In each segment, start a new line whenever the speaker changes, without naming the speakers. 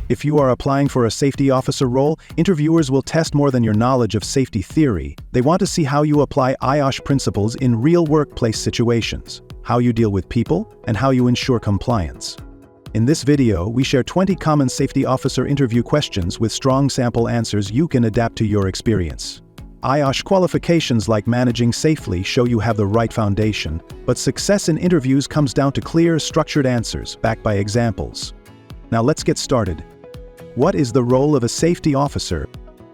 If you are applying for a safety officer role, interviewers will test more than your knowledge of safety theory. They want to see how you apply IOSH principles in real workplace situations, how you deal with people, and how you ensure compliance. In this video, we share 20 common safety officer interview questions with strong sample answers you can adapt to your experience. IOSH qualifications like managing safely show you have the right foundation, but success in interviews comes down to clear, structured answers backed by examples. Now let's get started. What is the role of a safety officer?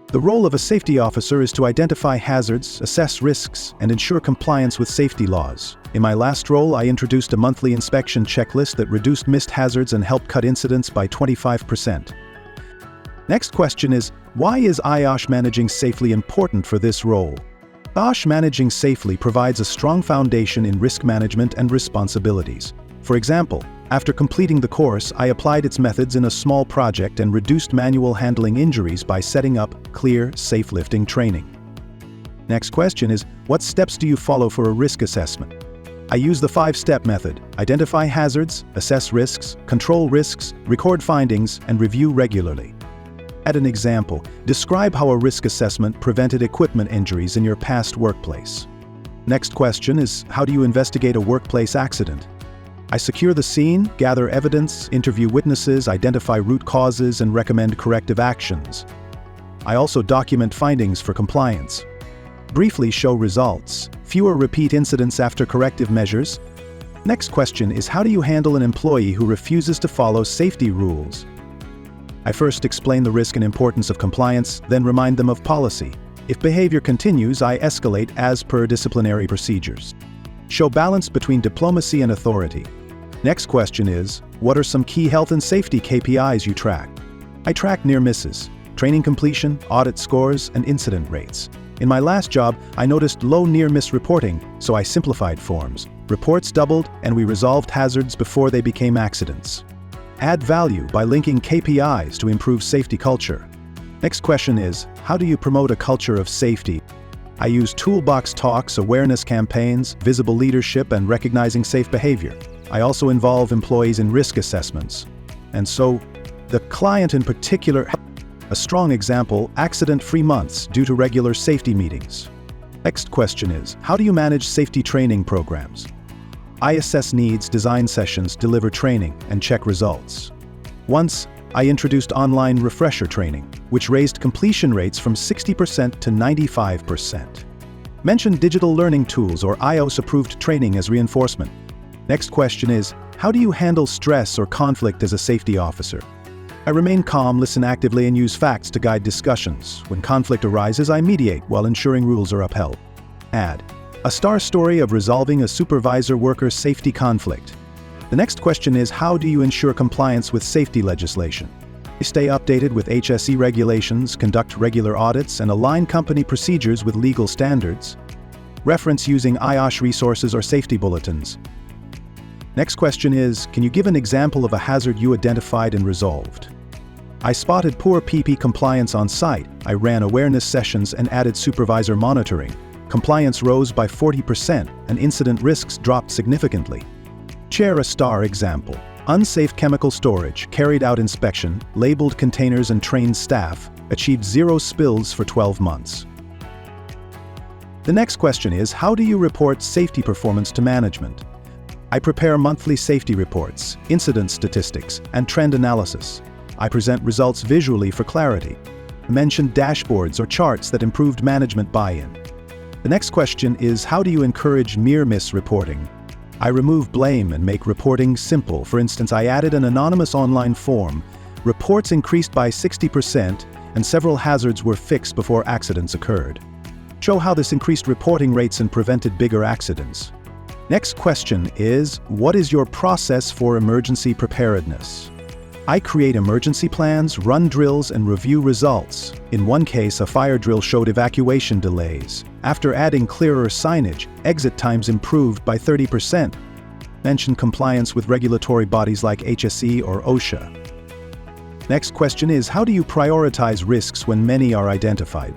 The role of a safety officer is to identify hazards, assess risks, and ensure compliance with safety laws. In my last role, I introduced a monthly inspection checklist that reduced missed hazards and helped cut incidents by 25%. Next question is, why is IOSH managing safely important for this role? IOSH managing safely provides a strong foundation in risk management and responsibilities. For example, after completing the course, I applied its methods in a small project and reduced manual handling injuries by setting up clear, safe lifting training. Next question is, what steps do you follow for a risk assessment? I use the 5-step method: identify hazards, assess risks, control risks, record findings, and review regularly. Add an example. Describe how a risk assessment prevented equipment injuries in your past workplace. Next question is, how do you investigate a workplace accident? I secure the scene, gather evidence, interview witnesses, identify root causes, and recommend corrective actions. I also document findings for compliance. Briefly show results. Fewer repeat incidents after corrective measures. Next question is, how do you handle an employee who refuses to follow safety rules? I first explain the risk and importance of compliance, then remind them of policy. If behavior continues, I escalate as per disciplinary procedures. Show balance between diplomacy and authority. Next question is, what are some key health and safety KPIs you track? I track near misses, training completion, audit scores, and incident rates. In my last job, I noticed low near-miss reporting, so I simplified forms. Reports doubled, and we resolved hazards before they became accidents. Add value by linking KPIs to improve safety culture. Next question is, how do you promote a culture of safety? I use toolbox talks, awareness campaigns, visible leadership, and recognizing safe behavior. I also involve employees in risk assessments. And so, the client in particular, a strong example, accident-free months due to regular safety meetings. Next question is, how do you manage safety training programs? I assess needs, design sessions, deliver training, and check results. Once, I introduced online refresher training, which raised completion rates from 60% to 95%. Mention digital learning tools or IOSH-approved training as reinforcement. Next question is, how do you handle stress or conflict as a safety officer? I remain calm, listen actively, and use facts to guide discussions. When conflict arises, I mediate while ensuring rules are upheld. Add a star story of resolving a supervisor-worker safety conflict. The next question is, how do you ensure compliance with safety legislation? Stay updated with HSE regulations, conduct regular audits, and align company procedures with legal standards. Reference using IOSH resources or safety bulletins. Next question is, can you give an example of a hazard you identified and resolved? I spotted poor PP compliance on site. I ran awareness sessions and added supervisor monitoring. Compliance rose by 40%, and incident risks dropped significantly. Share a star example. Unsafe chemical storage, carried out inspection, labeled containers and trained staff, achieved 0 spills for 12 months. The next question is, how do you report safety performance to management? I prepare monthly safety reports, incident statistics, and trend analysis. I present results visually for clarity. Mention dashboards or charts that improved management buy-in. The next question is, how do you encourage near-miss reporting? I remove blame and make reporting simple. For instance, I added an anonymous online form. Reports increased by 60%, and several hazards were fixed before accidents occurred. Show how this increased reporting rates and prevented bigger accidents. Next question is, what is your process for emergency preparedness? I create emergency plans, run drills, and review results. In one case, a fire drill showed evacuation delays. After adding clearer signage, exit times improved by 30%. Mention compliance with regulatory bodies like HSE or OSHA. Next question is, how do you prioritize risks when many are identified?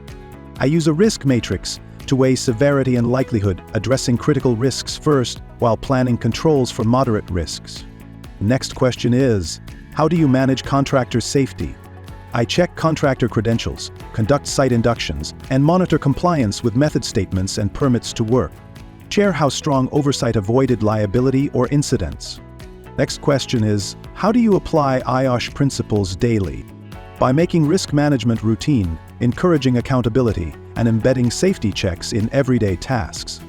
I use a risk matrix to weigh severity and likelihood, addressing critical risks first while planning controls for moderate risks. Next question is, How do you manage contractor safety? I check contractor credentials, conduct site inductions, and monitor compliance with method statements and permits to work. Share how strong oversight avoided liability or incidents. Next question is, how do you apply IOSH principles daily? By making risk management routine, encouraging accountability, and embedding safety checks in everyday tasks.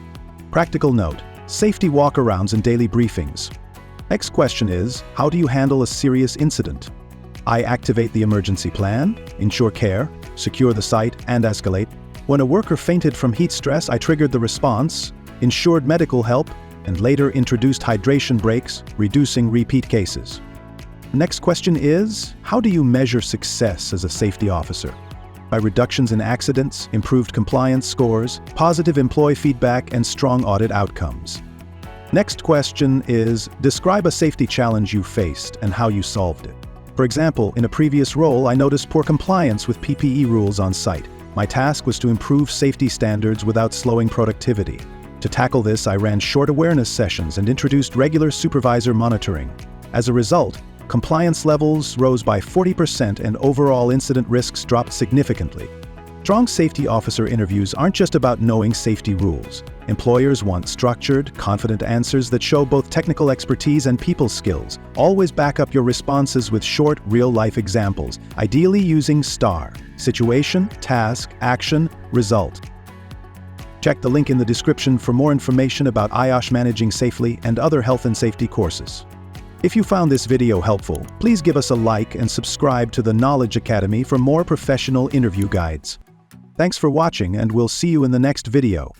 Practical note: safety walkarounds and daily briefings. Next question is, how do you handle a serious incident? I activate the emergency plan, ensure care, secure the site, and escalate. When a worker fainted from heat stress, I triggered the response, ensured medical help, and later introduced hydration breaks, reducing repeat cases. Next question is, how do you measure success as a safety officer? By reductions in accidents, improved compliance scores, positive employee feedback, and strong audit outcomes. Next question is, describe a safety challenge you faced and how you solved it. For example, in a previous role, I noticed poor compliance with PPE rules on site. My task was to improve safety standards without slowing productivity. To tackle this, I ran short awareness sessions and introduced regular supervisor monitoring. As a result, compliance levels rose by 40% and overall incident risks dropped significantly. Strong safety officer interviews aren't just about knowing safety rules. Employers want structured, confident answers that show both technical expertise and people skills. Always back up your responses with short, real-life examples, ideally using STAR: situation, task, action, result. Check the link in the description for more information about IOSH managing safely and other health and safety courses. If you found this video helpful, please give us a like and subscribe to the Knowledge Academy for more professional interview guides. Thanks for watching, and we'll see you in the next video.